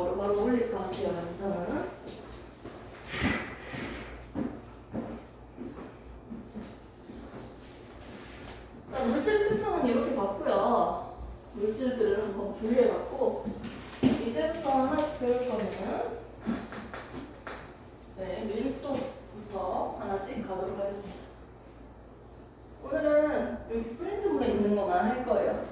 바로 올릴 것 같아요. 영상은. 자, 물질 특성은 이렇게 봤고요. 물질들을 한번 분류해봤고 이제부터 하나씩 배울 거는 이제 밀도부터 하나씩 가도록 하겠습니다. 오늘은 여기 프린트물에 있는 것만 할 거예요.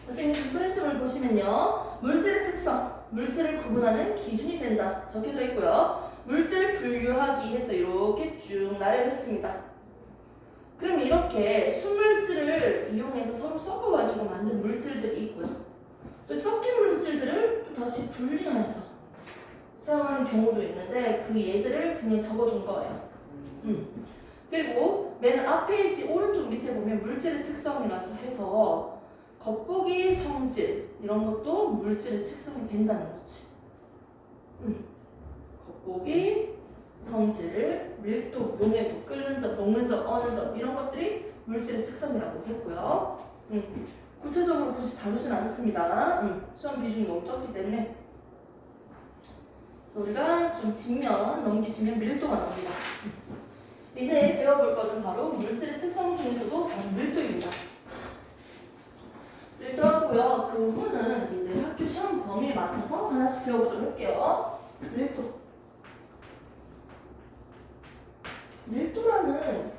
선생님 그 프린트물 보시면요. 물질의 특성, 물질을 구분하는 기준이 된다 적혀져 있고요. 물질 분류하기 해서 이렇게 쭉 나열했습니다. 그럼 이렇게 순물질을 이용해서 서로 섞어가지고 만든 물질들이 있고요. 또 섞인 물질들을 또 다시 분리해서 사용하는 경우도 있는데 그 얘들을 그냥 적어둔 거예요. 그리고 맨 앞페이지 오른쪽 밑에 보면 물질의 특성이라고 해서 겉보기 성질 이런 것도 물질의 특성이 된다는 거지. 겉보기, 성질, 밀도, 용해도, 끓는 점, 녹는 점, 어는 점 이런 것들이 물질의 특성이라고 했고요. 구체적으로 굳이 다루진 않습니다. 시험 비중이 너무 적기 때문에 그래서 우리가 좀 뒷면 넘기시면 밀도가 나옵니다. 이제 배워볼 거는 바로 물질의 특성 중에서도 밀도입니다. 밀도하고요. 그 후는 이제 학교 시험 범위에 맞춰서 하나씩 배워보도록 할게요. 밀도. 밀도라는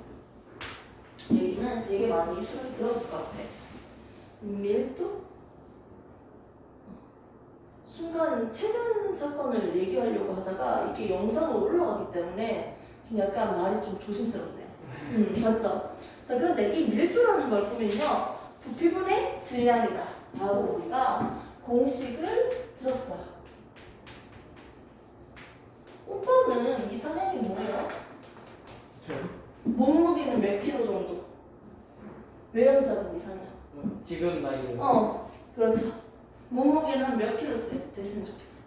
얘기는 되게 많이 수업에 들었을 것 같아. 밀도? 순간 최근 사건을 얘기하려고 하다가 이게 영상으로 올라가기 때문에 좀 약간 말이 좀 조심스럽네요. 맞죠? 자, 그런데 이 밀도라는 걸 보면요. 부피분의 질량이다 라고 우리가 공식을 들었어요. 오빠는 이상형이 뭐예요? 몸무게는 몇 킬로 정도? 외형적인 이상형. 지금 나이는? 그렇죠. 몸무게는 몇 킬로 됐으면 좋겠어?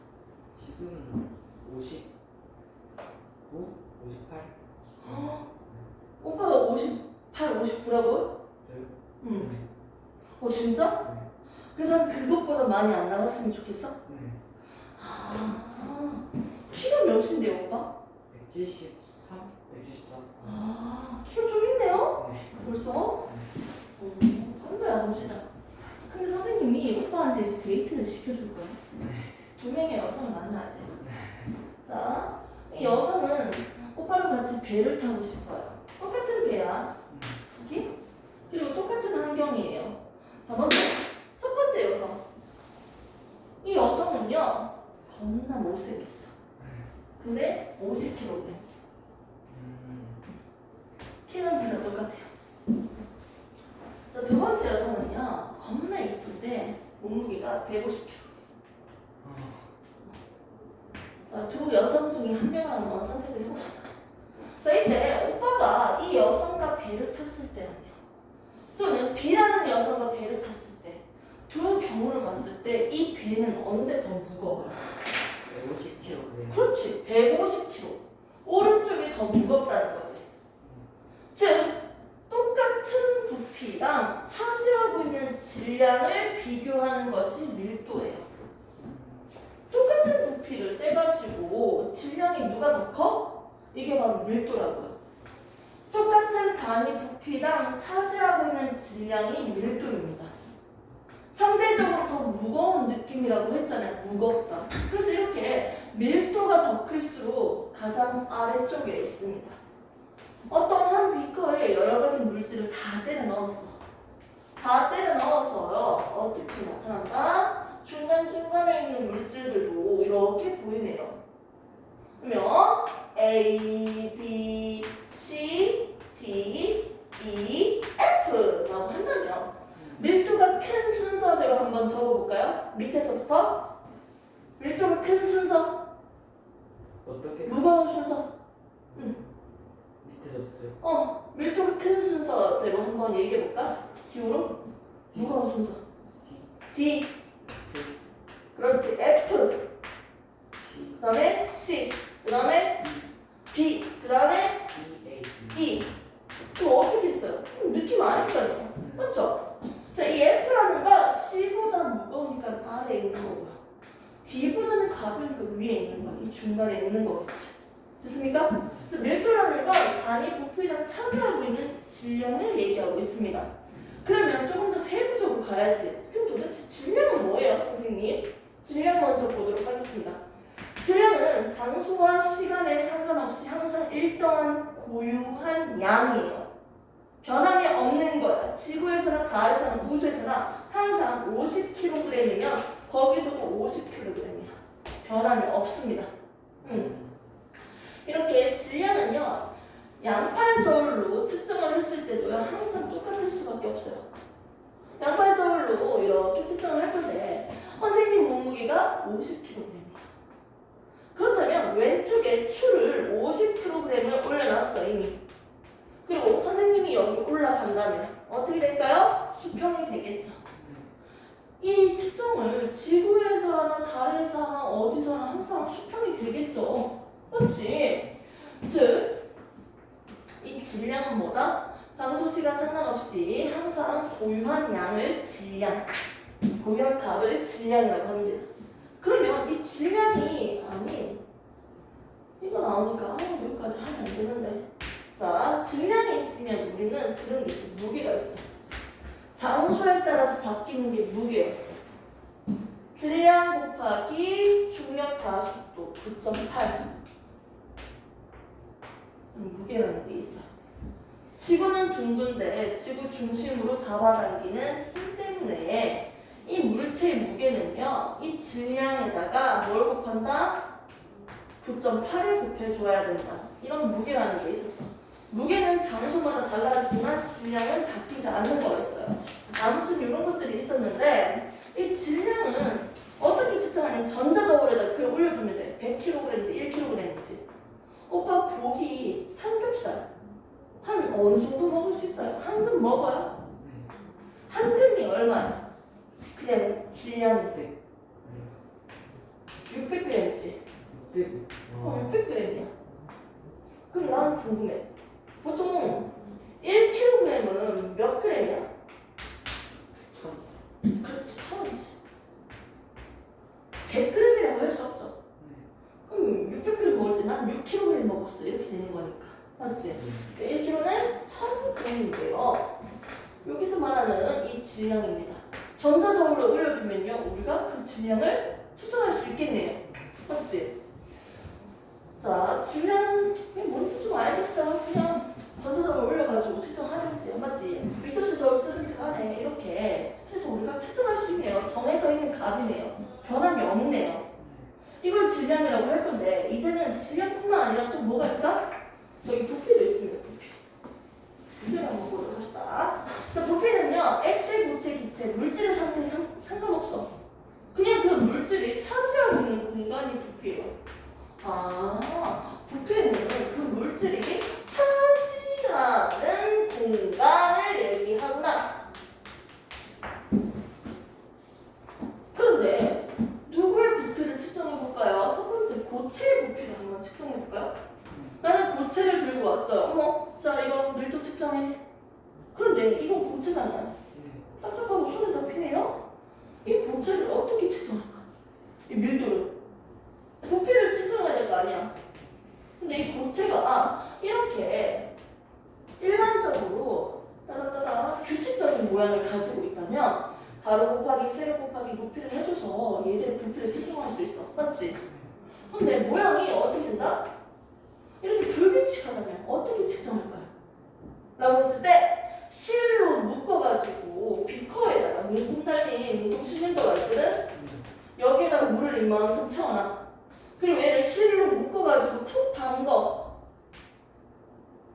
지금 59? 58? 오빠가 58, 59라고요? 네. 진짜? 네. 그래서 그것보다 많이 안 나갔으면 좋겠어? 네. 키가 몇인데요, 오빠? 173? 174? 키가 좀 있네요? 네. 벌써? 그거야 봅시다. 근데 선생님이 오빠한테 이제 데이트를 시켜줄 거야. 두 명의 여성을 만나야 돼. 자, 이 여성은 오빠랑 같이 배를 타고 싶어요. 똑같은 배야. 여기? 그리고 똑같은 환경이에요. 자, 먼저 첫 번째 여성. 이 여성은요, 겁나 못생겼어. 근데 50kg. 키는 별로 똑같아요. 자, 두 번째 여성은요, 겁나 이쁜데 몸무게가 150kg. 자, 두 여성 중에 한 명을 한번 선택을 해봅시다. 자, 이때 오빠가 이 여성과 배를 탔을 때는요, 또는 B라는 여성과 배를 탔을 때, 두 경우를 봤을 때 이 배는 언제 더 무거워요? 150kg. 그렇지, 150kg. 오른쪽이 더 무겁다는 거지. 즉, 똑같은 부피랑 차지하고 있는 질량을 비교하는 것이 밀도예요. 똑같은 부피를 떼가지고 질량이 누가 더 커? 이게 바로 밀도라고요. 똑같은 단위 부피당 차지하고 있는 질량이 밀도입니다. 상대적으로 더 무거운 느낌이라고 했잖아요. 무겁다. 그래서 이렇게 밀도가 더 클수록 가장 아래쪽에 있습니다. 어떤 한 비커에 여러 가지 물질을 다 때려 넣었어. 다 때려 넣어서요. 어떻게 나타난다? 중간중간에 있는 물질들도 이렇게 보이네요. 그러면 A, B, C, D, E, F라고 한다면 밀도가 큰 순서대로 한번 적어볼까요? 밑에서부터 밀도가 큰 순서 어떻게? 무거운 순서 밑에서부터요? 밀도가 큰 순서대로 한번 얘기해볼까? 기호로 무거운 순서 D 그렇지 F 그 다음에 C 그 다음에 B 그 다음에 E 그거 어떻게 했어요? 느낌 아니까요 맞죠? 자, 이 F라는 거 C보다 무거우니까 아래에 있는 거고요. D보다는 가벼우니까 위에 있는 거야. 이 중간에 있는 거겠지. 됐습니까? 그래서 밀도라는 건 단위 부피당 차지하고 있는 질량을 얘기하고 있습니다. 그러면 조금 더 세부적으로 가야지. 그럼 도대체 질량은 뭐예요, 선생님? 질량 먼저 보도록 하겠습니다. 질량은 장소와 시간에 상관없이 항상 일정한 고유한 양이에요. 변함이 없는 거야. 지구에서나 달에서나 우주에서나 항상 50kg이면 거기서도 50kg이야. 변함이 없습니다. 이렇게 질량은요, 양팔저울로 측정을 했을 때도요, 항상 똑같을 수밖에 없어요. 양팔저울로 이렇게 측정을 할 건데, 선생님 몸무게가 50kg이야. 그렇다면 왼쪽에 추를 50kg을 올려놨어, 이미. 그리고 선생님이 여기 올라간다면 어떻게 될까요? 수평이 되겠죠. 이 측정을 지구에서 하나, 달에서 하나, 어디서 하나 항상 수평이 되겠죠. 맞지? 즉, 이 질량은 뭐다? 장소, 시간 상관없이 항상 고유한 양을 질량, 고유한 값을 질량이라고 합니다. 그러면 이 질량이 아닌 이거 나오니까 여기까지 하면 안 되는데. 자, 질량이 있으면 우리는 그런 게 있어. 무게가 있어. 장소에 따라서 바뀌는 게 무게였어. 질량 곱하기 중력 가속도 9.8. 무게라는 게 있어요. 지구는 둥근데 지구 중심으로 잡아당기는 힘 때문에 이 물체의 무게는요, 이 질량에다가 뭘 곱한다? 9.8을 곱해줘야 된다. 이런 무게라는 게 있었어. 무게는 장소마다 달라지지만 질량은 바뀌지 않는 거였어요. 아무튼 이런 것들이 있었는데, 이 질량은 어떻게 측정하냐면 전자저울에다 그걸 올려두면 돼. 100kg인지 1kg인지. 오빠 고기 삼겹살 한 어느 정도 먹을 수 있어요? 한 근 먹어요? 한 근이 얼마야? 그냥 질량이 600g이지. 600g이야. 그럼 나는 궁금해. 보통 1kg은 몇 g이야? 1000. 그렇지, 1000이지. 100g이라고 할 수 없죠. 그럼 600g 먹을 때 난 6kg 먹었어. 이렇게 되는 거니까. 맞지? 1kg는 1000g인데요. 여기서 말하는 이 질량입니다. 전자저울로 올려두면요, 우리가 그 질량을 측정할 수 있겠네요. 맞지? 자, 질량은 그냥 뭔지 좀 알겠어. 그냥 전자저울 올려가지고 측정하든지, 맞지? 밀접수 저울 쓰든지 간에 이렇게 해서 우리가 측정할 수 있네요. 정해져 있는 값이네요. 변함이 없네요. 이걸 질량이라고 할 건데, 이제는 질량뿐만 아니라 또 뭐가 있다? 저기 부피도 있습니다. 부피를 한번 보도록 합시다. 자, 부피는요, 액체, 고체, 기체, 물질의 상태에 상관없어. 그냥 그 물질이 차지하고 있는 공간이 부피예요. 아, 부피는 그 물질이 차지하는 공간을 얘기하구나. 그런데 누구의 부피를 측정해볼까요? 첫 번째 고체의 부피를 한번 측정해볼까요? 나는 고체를 들고 왔어요. 어머, 자 이거 밀도 측정해. 그런데 이건 고체잖아요. 딱딱하고 손에 잡히네요? 이 고체를 어떻게 측정할까? 이 밀도를. 부피를 측정해야 될 거 아니야. 근데 이 고체가 이렇게 일반적으로 따다따다 규칙적인 모양을 가지고 있다면 가로 곱하기 세로 곱하기 높이를 해줘서 얘들의 부피를 측정할 수 있어. 맞지? 근데 모양이 어떻게 된다? 이렇게 불규칙하다면 어떻게 측정할까요? 라고 했을 때 실로 묶어가지고 비커에다가 뭉텅 달린 뭉텅 실린더가 있거든? 여기에다가 물을 이만큼 채워놔. 그리고 얘를 실로 묶어가지고 툭 담궈.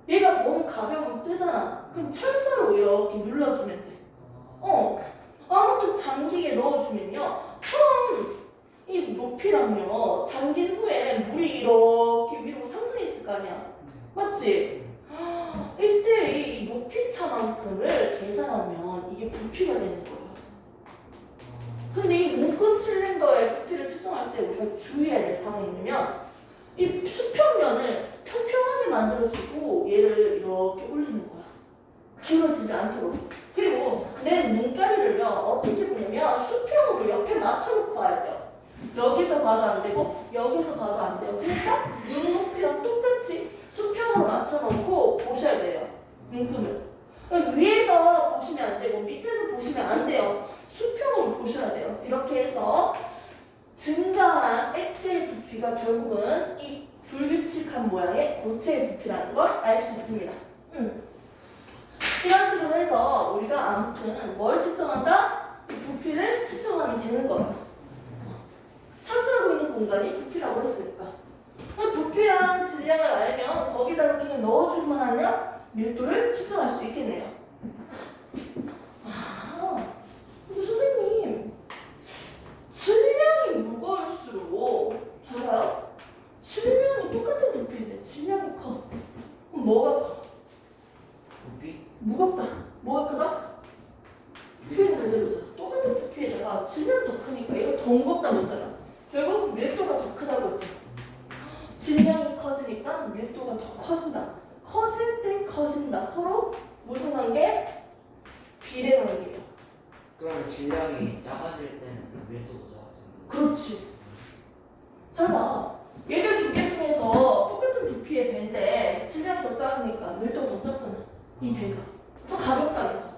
얘가 너무 가벼우면 뜨잖아. 그럼 철사로 이렇게 눌러주면 돼. 아무튼 잠기게 넣어주면요, 처음 이 높이랑요, 잠긴 후에 물이 이렇게 위로 상승했을 거 아니야. 맞지? 이때 이 높이 차만큼을 계산하면 이게 부피가 되는 거예요. 근데 이 묶은 실린더의 부피를 측정할 때 우리가 주의해야 될 사항이 뭐냐면, 이 수평면을 평평하게 만들어주고 얘를 이렇게 올리는 거야. 기울어지지 않도록. 그리고 내 눈가리를요, 어떻게 보냐면 수평으로 옆에 맞춰놓고 여기서 봐도 안 되고 여기서 봐도 안 돼요. 그러니까 눈높이랑 똑같이 수평으로 맞춰놓고 보셔야 돼요. 눈금을. 위에서 보시면 안 되고 밑에서 보시면 안 돼요. 수평으로 보셔야 돼요. 이렇게 해서 증가한 액체의 부피가 결국은 이 불규칙한 모양의 고체의 부피라는 걸 알 수 있습니다. 이런 식으로 해서 우리가 아무튼 뭘 측정한다? 이 부피를 측정하면 되는 거예요. 차지하고 있는 공간이 부피라고 했으니까. 부피랑 질량을 알면 거기다가 그냥 넣어주기만 하면 밀도를 측정할 수 있겠네요. 아, 근데 선생님, 질량이 무거울수록 잘 봐요. 질량이 똑같은 부피인데 질량이 커. 그럼 뭐가 커? 부피? 무겁다. 뭐가 크다? 부피는 그대로잖아. 똑같은 부피에다가 질량이 더 크니까 이거 더 무겁다고 했잖아. 결국 밀도가 더 크다고 했잖아. 질량이 커지니까 밀도가 더 커진다. 커질 때 커진다. 서로 무슨 관계? 비례 관계예요. 그러면 질량이 작아질 때는 밀도도 작아지는 거야? 그렇지. 잘 봐. 얘들 두 개 중에서 똑같은 부피의 배인데 질량이 더 작으니까 밀도가 더 작잖아. 이 배가. 더 가볍다면서.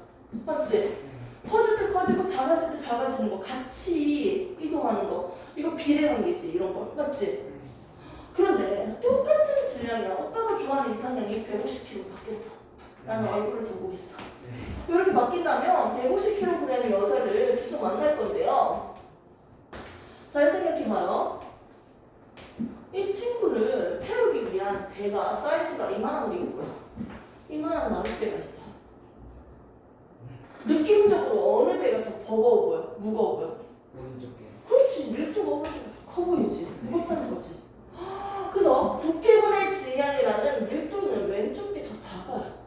맞지? 커질 때 커지고 작아질 때 작아지는 거 같이 이동하는 거. 이거 비례 관계지. 이런 거. 맞지? 그런데 똑같은 질량이야. 오빠가 좋아하는 이상형이 150kg 바뀌었어. 나는 얼굴을 더 보겠어. 이렇게 바뀐다면 150kg의 여자를 계속 만날 건데요. 잘 생각해봐요. 이 친구를 태우기 위한 배가 사이즈가 이만한 게 있고요. 이만한 나룻배가 있어요. 느낌적으로 어느 배가 더 버거워 보여? 무거워 보여? 오른쪽 게. 그렇지. 밀도가 오른쪽이 더 커 보이지. 무겁다는 거지. 그래서 부피분의 질량이라는 밀도는 왼쪽 게 더 작아요.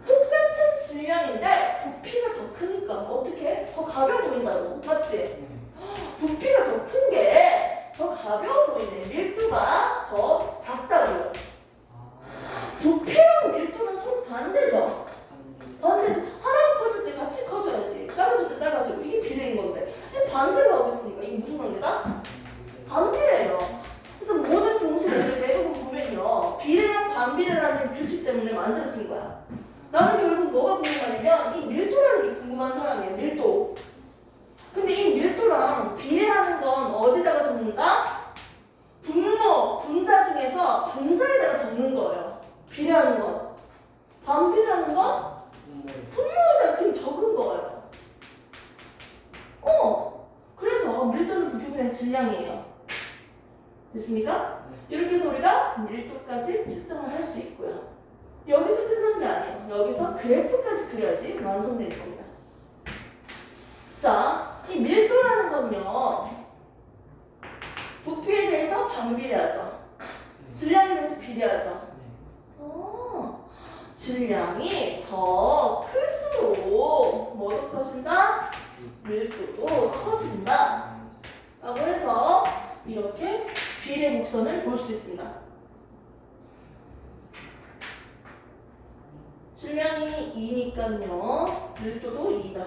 똑같은 질량인데 부피가 더 크니까 어떻게? 더 가벼워 보인다고. 맞지? 부피가 더 큰 게 더 가벼워 보이네. 밀도가 더 작다고요. 부피랑 밀도는 서로 반대죠. 반대죠. 하나가 커질 때 같이 커져야지. 작아질 때 작아지고 이게 비례인 건데 지금 반대로 하고 있으니까 이게 무슨 관계다? 반비례예요. 그래서 모든 공식을 대부분 보면요 비례랑 반비례라는 규칙 때문에 만들어진 거야. 나는 결국 뭐가 궁금하냐면 이 밀도라는 게 궁금한 사람이에요. 밀도. 근데 이 밀도랑 비례하는 건 어디다가 적는다? 분모, 분자 중에서 분자에다가 적는 거예요. 비례하는 건. 반비례하는 건 분모에다가 그냥 적은 거예요. 그래서 밀도는 부피분의 질량이에요. 됐습니까? 이렇게 해서 우리가 밀도까지 측정을 할 수 있고요. 여기서 끝난 게 아니에요. 여기서 그래프까지 그려야지 완성되는 겁니다. 자, 이 밀도라는 건요. 부피에 대해서 반비례하죠. 질량에 대해서 비례하죠. 질량이 더 클수록 뭐도 커진다? 밀도도 커진다. 라고 해서 이렇게 비례 곡선을 볼 수 있습니다. 질량이 2니까요. 밀도도 2다.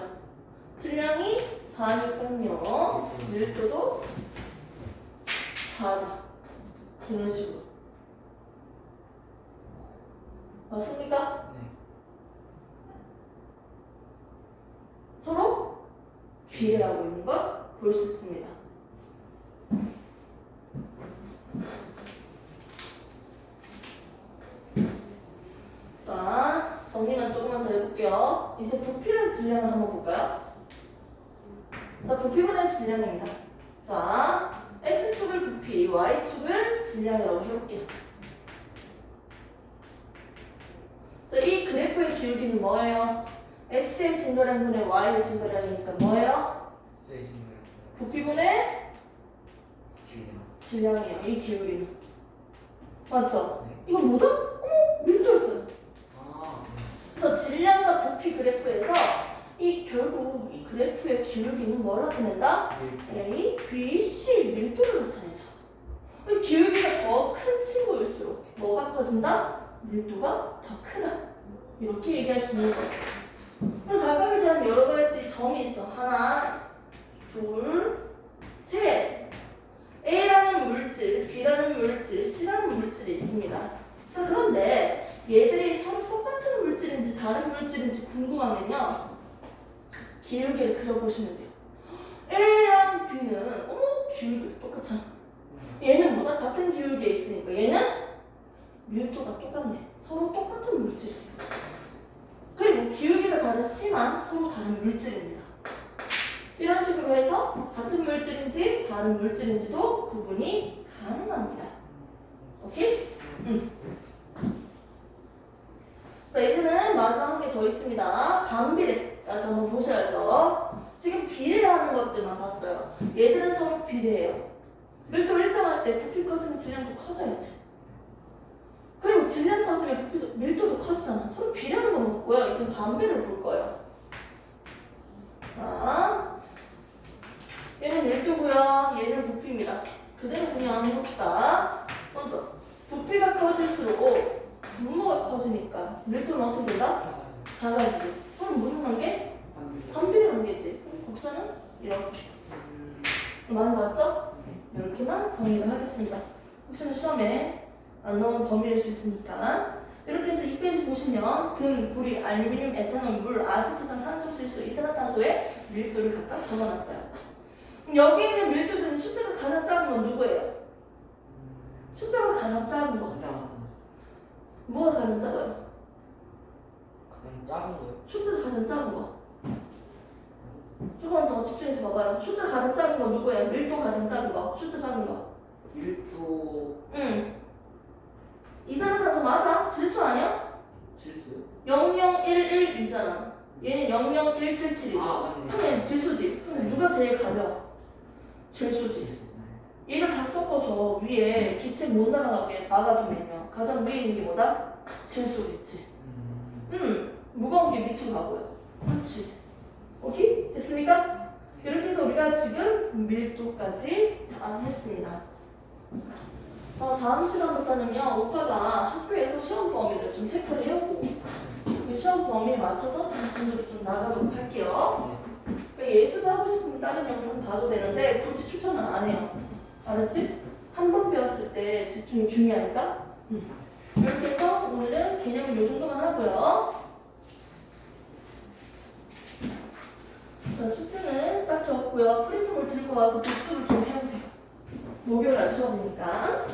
질량이 4니까요. 밀도도 4다. 이런 식으로. 맞습니까? 네. 서로 비례하고 있는 걸 볼 수 있습니다. 자, 정리만 조금만 더 해볼게요. 이제 부피랑 질량을 한번 볼까요? 자, 부피분의 질량입니다. 자, X축을 부피, Y축을 질량이라고 해볼게요. 자, 이 그래프의 기울기는 뭐예요? X의 증가량분의 Y의 증가량이니까 뭐예요? 부피분의 질량이에요. 이 기울기는. 맞죠? 이거 뭐다? 밀도였잖아. 그래서 질량과 부피 그래프에서 이 결국 이 그래프의 기울기는 뭘 나타낸다? A, B, C 밀도를 나타내죠. 기울기가 더 큰 친구일수록 뭐가 커진다? 밀도가 더 크다. 이렇게 얘기할 수 있는 거예요. 그리고 각각에 대한 여러 가지 점이 있어. 하나, 둘, 셋. 물질, B라는 물질, C라는 물질이 있습니다. 자, 그런데 얘들이 서로 똑같은 물질인지 다른 물질인지 궁금하면요. 기울기를 그려보시면 돼요. A랑 B는 어머 기울기 똑같잖아. 얘는 뭐다? 같은 기울기에 있으니까 얘는 밀도가 똑같네. 서로 똑같은 물질이에요. 그리고 기울기가 다른 C만 서로 다른 물질입니다. 이런 식으로 해서 같은 물질인지 다른 물질인지도 구분이 가능합니다. 오케이? 자, 이제는 마지막 한 개 더 있습니다. 반비례까지 한번 보셔야죠. 지금 비례하는 것들만 봤어요. 얘들은 서로 비례해요. 밀도 일정할 때 부피 커지면 질량도 커져야지. 그리고 질량 커지면 부피도, 밀도도 커지잖아. 서로 비례하는 건 없고요. 이제 반비례를 볼 거예요. 자, 얘는 밀도고요. 얘는 부피입니다. 그대로 그냥 해봅시다. 먼저 부피가 커질수록 분모가 커지니까 밀도는 어떻게 된다? 작아지지. 서로 무슨 관계? 반비례 관계지. 그럼 곡선은 이렇게. 많이 맞죠? 이렇게만 정리를 하겠습니다. 혹시나 시험에 안 나오는 범위일 수 있으니까. 이렇게 해서 2페이지 보시면 금, 구리, 알루미늄, 에탄올, 물, 아세트산, 산소, 질소, 이산화탄소의 밀도를 각각 적어놨어요. 그럼 여기 있는 밀도 중에 숫자가 가장 작은 건 누구예요? 숫자가 가장 작은 거. 뭐가 가장 작아요? 가장 작은 거요? 숫자가 가장 작은 거. 조금 더 집중해서 봐봐요. 숫자 가장 작은 건 누구예요? 밀도 가장 작은 거. 숫자 작은 거. 밀도 응. 이산화탄소 맞아? 질소 아니야? 질소요? 00112잖아. 얘는 00177이고. 아 맞네. 그럼 질소지. 그럼 누가 제일 가벼워? 질소지. 질소. 얘를 다 섞어서 위에 기체 못 날아가게 막아두면요. 가장 위에 있는 게 뭐다? 질소겠지. 무거운 게 밑으로 가고요. 그렇지. 오케이? 됐습니까? 이렇게 해서 우리가 지금 밀도까지 다 했습니다. 자, 다음 시간부터는요, 오빠가 학교에서 시험 범위를 좀 체크를 해오고, 그 시험 범위에 맞춰서 단순으로 좀 나가도록 할게요. 그러니까 예습을 하고 싶으면 다른 영상 봐도 되는데, 굳이 추천은 안 해요. 알았지? 한 번 배웠을 때 집중이 중요하니까. 이렇게 해서 오늘은 개념을 이 정도만 하고요. 자, 숙제는 딱히 없고요. 프린트물 들고 와서 복습을 좀 해보세요. 목요일 날 수업이니까.